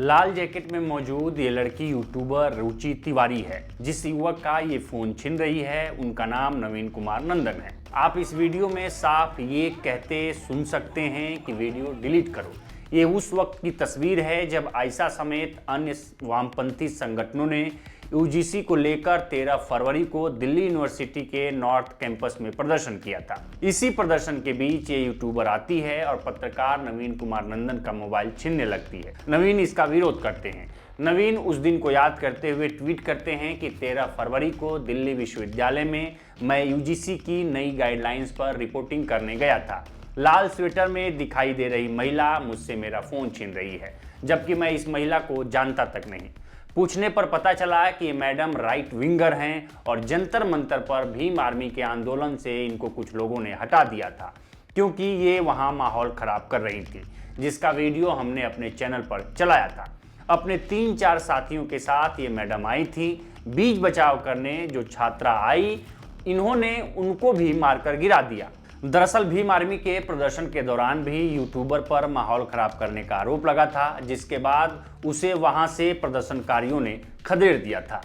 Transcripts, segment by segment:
लाल jacket में मौजूद ये लड़की यूट्यूबर रुचि तिवारी है। जिस युवक का ये फोन छीन रही है उनका नाम नवीन कुमार नंदन है। आप इस वीडियो में साफ ये कहते सुन सकते हैं कि वीडियो डिलीट करो। ये उस वक्त की तस्वीर है जब आयशा समेत अन्य वामपंथी संगठनों ने यूजीसी को लेकर 13 फरवरी को दिल्ली यूनिवर्सिटी के नॉर्थ कैंपस में प्रदर्शन किया था। इसी प्रदर्शन के बीच ये यूट्यूबर आती है और पत्रकार नवीन कुमार नंदन का मोबाइल छीनने लगती है। नवीन इसका विरोध करते हैं। नवीन उस दिन को याद करते हुए ट्वीट करते हैं कि 13 फरवरी को दिल्ली विश्वविद्यालय में मैं यूजीसी की नई गाइडलाइंस पर रिपोर्टिंग करने गया था। लाल स्वेटर में दिखाई दे रही महिला मुझसे मेरा फोन छीन रही है, जबकि मैं इस महिला को जानता तक नहीं। पूछने पर पता चला कि ये मैडम राइट विंगर हैं और जंतर मंतर पर भीम आर्मी के आंदोलन से इनको कुछ लोगों ने हटा दिया था, क्योंकि ये वहाँ माहौल खराब कर रही थी, जिसका वीडियो हमने अपने चैनल पर चलाया था। अपने 3-4 साथियों के साथ ये मैडम आई थी बीच बचाव करने। जो छात्रा आई इन्होंने उनको भी मारकर गिरा दिया। दरअसल भीम आर्मी के प्रदर्शन के दौरान भी यूट्यूबर पर माहौल खराब करने का आरोप लगा था, जिसके बाद उसे वहां से प्रदर्शनकारियों ने खदेड़ दिया था।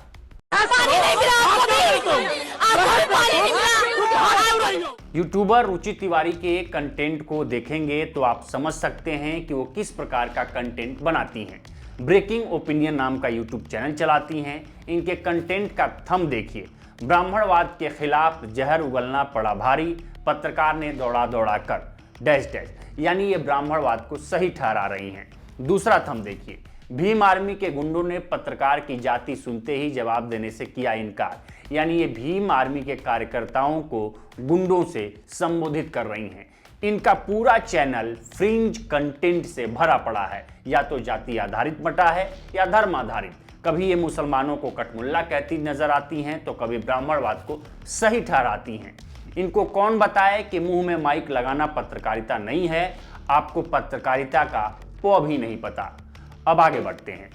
यूट्यूबर रुचि तिवारी के कंटेंट को देखेंगे तो आप समझ सकते हैं कि वो किस प्रकार का कंटेंट बनाती हैं। ब्रेकिंग ओपिनियन नाम का यूट्यूब चैनल चलाती हैं। इनके कंटेंट का थंब देखिए, ब्राह्मणवाद के खिलाफ जहर उगलना पड़ा भारी, पत्रकार ने दौड़ा दौड़ा कर डैश डैश, यानी ये ब्राह्मणवाद को सही ठहरा रही हैं। दूसरा थंब देखिए, भीम आर्मी के गुंडों ने पत्रकार की जाति सुनते ही जवाब देने से किया इनकार, यानी ये भीम आर्मी के कार्यकर्ताओं को गुंडों से संबोधित कर रही हैं। इनका पूरा चैनल फ्रिंज कंटेंट से भरा पड़ा है, या तो जाति आधारित बटा है या धर्म आधारित। कभी ये मुसलमानों को कटमुल्ला कहती नजर आती हैं तो कभी ब्राह्मणवाद को सही ठहराती हैं। इनको कौन बताए कि मुंह में माइक लगाना पत्रकारिता नहीं है। आपको पत्रकारिता का पौ भी नहीं पता। अब आगे बढ़ते हैं।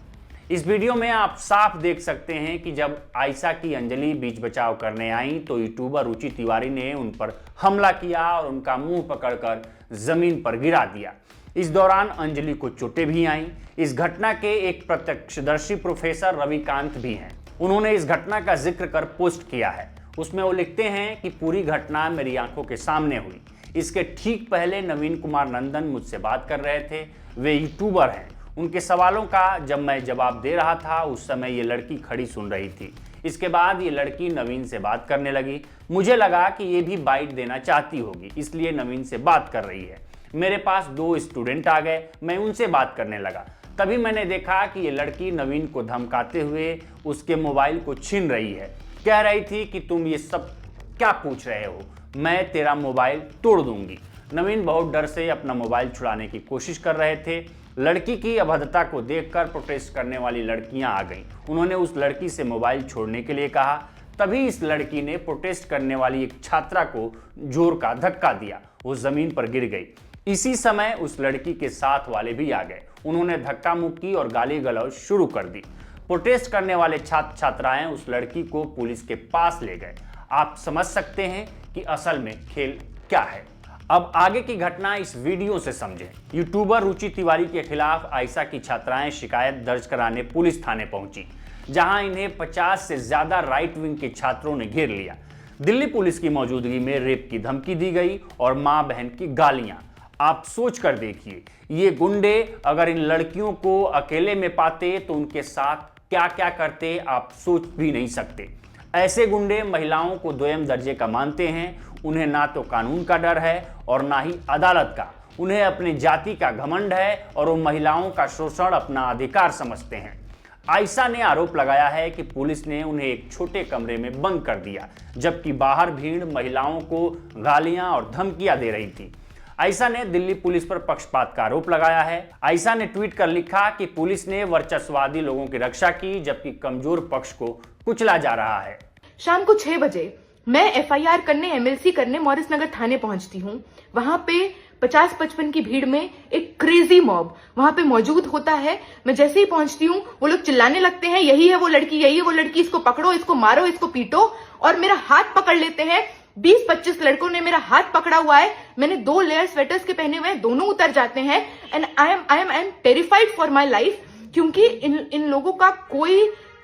इस वीडियो में आप साफ देख सकते हैं कि जब आयशा की अंजलि बीच बचाव करने आई तो यूट्यूबर रुचि तिवारी ने उन पर हमला किया और उनका मुंह पकड़कर जमीन पर गिरा दिया। इस दौरान अंजलि को चोटें भी आईं। इस घटना के एक प्रत्यक्षदर्शी प्रोफेसर रविकांत भी हैं। उन्होंने इस घटना का जिक्र कर पोस्ट किया है। उसमें वो लिखते हैं कि पूरी घटना मेरी आंखों के सामने हुई। इसके ठीक पहले नवीन कुमार नंदन मुझसे बात कर रहे थे। वे यूट्यूबर हैं। उनके सवालों का जब मैं जवाब दे रहा था उस समय ये लड़की खड़ी सुन रही थी। इसके बाद ये लड़की नवीन से बात करने लगी। मुझे लगा कि ये भी बाइट देना चाहती होगी, इसलिए नवीन से बात कर रही है। मेरे पास 2 स्टूडेंट आ गए, मैं उनसे बात करने लगा। तभी मैंने देखा कि ये लड़की नवीन को धमकाते हुए उसके मोबाइल को छीन रही है। कह रही थी कि तुम ये सब क्या पूछ रहे हो, मैं तेरा मोबाइल तोड़ दूंगी। नवीन बहुत डर से अपना मोबाइल छुड़ाने की कोशिश कर रहे थे। लड़की की अभद्रता को देखकर प्रोटेस्ट करने वाली लड़कियां आ गईं। उन्होंने उस लड़की से मोबाइल छोड़ने के लिए कहा। तभी इस लड़की ने प्रोटेस्ट करने वाली एक छात्रा को जोर का धक्का दिया। वो जमीन पर गिर गई। इसी समय उस लड़की के साथ वाले भी आ गए। उन्होंने धक्का मुक्की और गाली गलौज शुरू कर दी। प्रोटेस्ट करने वाले छात्र छात्राएं उस लड़की को पुलिस के पास ले गए। आप समझ सकते हैं कि असल में खेल क्या है। अब आगे की घटना इस वीडियो से समझें। यूट्यूबर रुचि तिवारी के खिलाफ आयशा की छात्राएं शिकायत दर्ज कराने पुलिस थाने पहुंची, जहां इन्हें 50 से ज्यादा राइट विंग के छात्रों ने घेर लिया। दिल्ली पुलिस की मौजूदगी में रेप की धमकी दी गई और मां बहन की गालियां। आप सोच कर देखिए, ये गुंडे अगर इन लड़कियों को अकेले में पाते तो उनके साथ क्या क्या करते आप सोच भी नहीं सकते। ऐसे गुंडे महिलाओं को दोयम दर्जे का मानते हैं। उन्हें ना तो कानून का डर है और ना ही अदालत का। उन्हें अपनी जाति का घमंड है और वो महिलाओं का शोषण अपना अधिकार समझते हैं। आयशा ने आरोप लगाया है कि पुलिस ने उन्हें एक छोटे कमरे में बंद कर दिया, जबकि बाहर भीड़ महिलाओं को गालियां और धमकियां दे रही थी। आयशा ने दिल्ली पुलिस पर पक्षपात का आरोप लगाया है। आयशा ने ट्वीट कर लिखा कि पुलिस ने वर्चस्ववादी लोगों की रक्षा की, जबकि कमजोर पक्ष को कुचला जा रहा है। शाम को 6 बजे मैं एफआईआर करने, एमएलसी करने मॉरिस नगर थाने पहुंचती हूँ। वहां पे 50-55 की भीड़ में एक क्रेजी मॉब वहां पे मौजूद होता है। मैं जैसे ही पहुंचती हूँ वो लोग चिल्लाने लगते हैं, यही है वो लड़की, यही है वो लड़की, इसको पकड़ो, इसको मारो, इसको पीटो, और मेरा हाथ पकड़ लेते हैं। 20-25 लड़कों ने मेरा हाथ पकड़ा हुआ है। मैंने 2 लेयर स्वेटर्स के पहने हुए हैं, दोनों उतर जाते हैं। And I am terrified for my life. क्योंकि इन लोगों का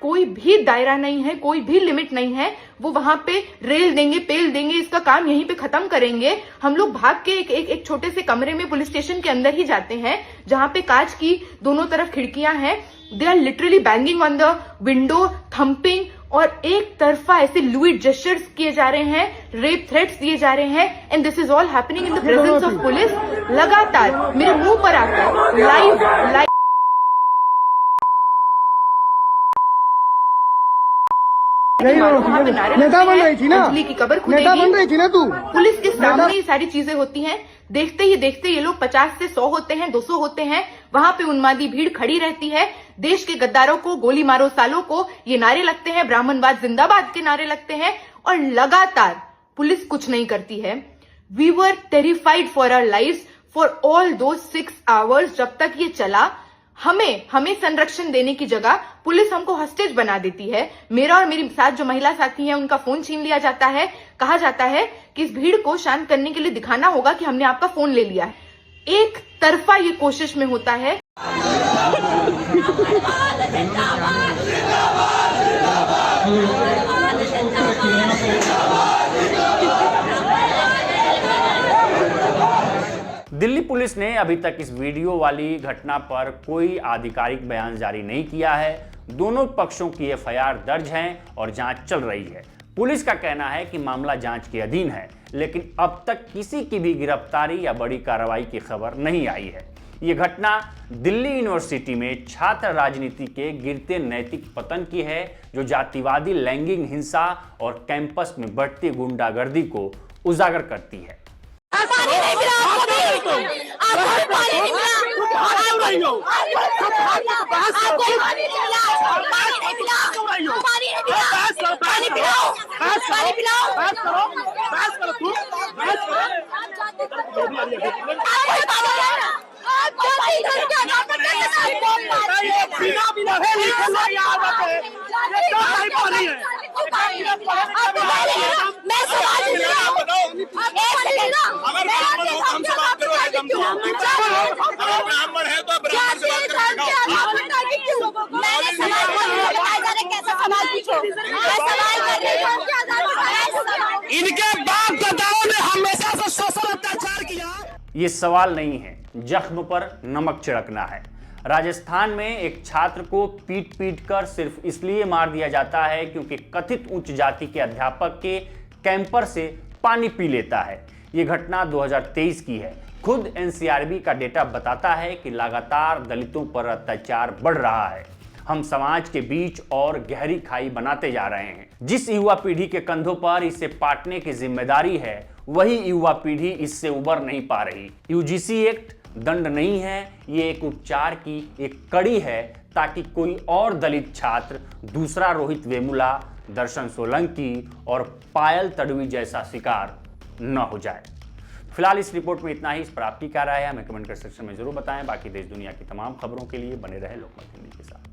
कोई भी दायरा नहीं है, कोई भी लिमिट नहीं है। वो वहां पे रेल देंगे, पेल देंगे, इसका काम यहीं पे खत्म करेंगे। हम लोग भाग के एक छोटे से कमरे में पुलिस स्टेशन के अंदर ही जाते हैं, जहां पे कांच की दोनों तरफ खिड़कियां हैं। They are literally banging on the window, thumping, और एक तरफा ऐसे लुइड जेस्चर्स किए जा रहे हैं, रेप थ्रेट्स दिए जा रहे हैं, and this is all happening in the presence of police. लगातार मेरे मुंह पर आकर लाइव वहां पे नारे नेता बन रही थी ना, अंजलि की कब्र नेता बन रही थी ना तू। पुलिस के सामने ये सारी चीजें होती हैं। देखते ही देखते ये लोग 50 से 100 होते हैं, 200 होते हैं। वहां पे उन्मादी भीड़ खड़ी रहती है। देश के गद्दारों को गोली मारो सालों को ये नारे लगते हैं, ब्राह्मणवाद जिंदाबाद के नारे लगते हैं, और लगातार पुलिस कुछ नहीं करती है। We were terrified for our lives for all those 6 hours. जब तक ये चला, हमें संरक्षण देने की जगह पुलिस हमको हॉस्टेज बना देती है। मेरा और मेरी साथ जो महिला साथी हैं, उनका फोन छीन लिया जाता है। कहा जाता है कि इस भीड़ को शांत करने के लिए दिखाना होगा कि हमने आपका फोन ले लिया है। एक तरफा ये कोशिश में होता है। दिल्ली पुलिस ने अभी तक इस वीडियो वाली घटना पर कोई आधिकारिक बयान जारी नहीं किया है। दोनों पक्षों की एफआईआर दर्ज है और जांच चल रही है। पुलिस का कहना है कि मामला जांच के अधीन है, लेकिन अब तक किसी की भी गिरफ्तारी या बड़ी कार्रवाई की खबर नहीं आई है। ये घटना दिल्ली यूनिवर्सिटी में छात्र राजनीति के गिरते नैतिक पतन की है, जो जातिवादी लैंगिक हिंसा और कैंपस में बढ़ती गुंडागर्दी को उजागर करती है। पानी नहीं मिला आपको भी, आपको पानी नहीं मिला, आपको पानी नहीं मिला, पानी नहीं मिला, पानी पिलाओ, पानी पिलाओ, बस करो तू, बस करो, मैं सवाल ब्राह्मण है तो ब्राह्मण से बात इनके बाप दादाओं ने हमेशा से शोषण अत्याचार किया। ये सवाल नहीं है, जख्म पर नमक छिड़कना है। राजस्थान में एक छात्र को पीट कर सिर्फ इसलिए मार दिया जाता है क्योंकि कथित उच्च जाति के अध्यापक के कैंपर से पानी पी लेता है। ये घटना 2023 की है। खुद एनसीआरबी का डेटा बताता है कि लगातार दलितों पर अत्याचार बढ़ रहा है। हम समाज के बीच और गहरी खाई बनाते जा रहे हैं। जिस युवा पीढ़ी के कंधों पर इसे पाटने की जिम्मेदारी है, वही युवा पीढ़ी इससे उबर नहीं पा रही। यूजीसी एक्ट दंड नहीं है, ये एक उपचार की एक कड़ी है, ताकि कोई और दलित छात्र दूसरा रोहित वेमुला, दर्शन सोलंकी और पायल तडवी जैसा शिकार न हो जाए। फिलहाल इस रिपोर्ट में इतना ही। इस पर आपकी क्या राय है, हमें कमेंट कर सेक्शन में जरूर बताएं। बाकी देश दुनिया की तमाम खबरों के लिए बने रहे लोकमत हिंदी के साथ।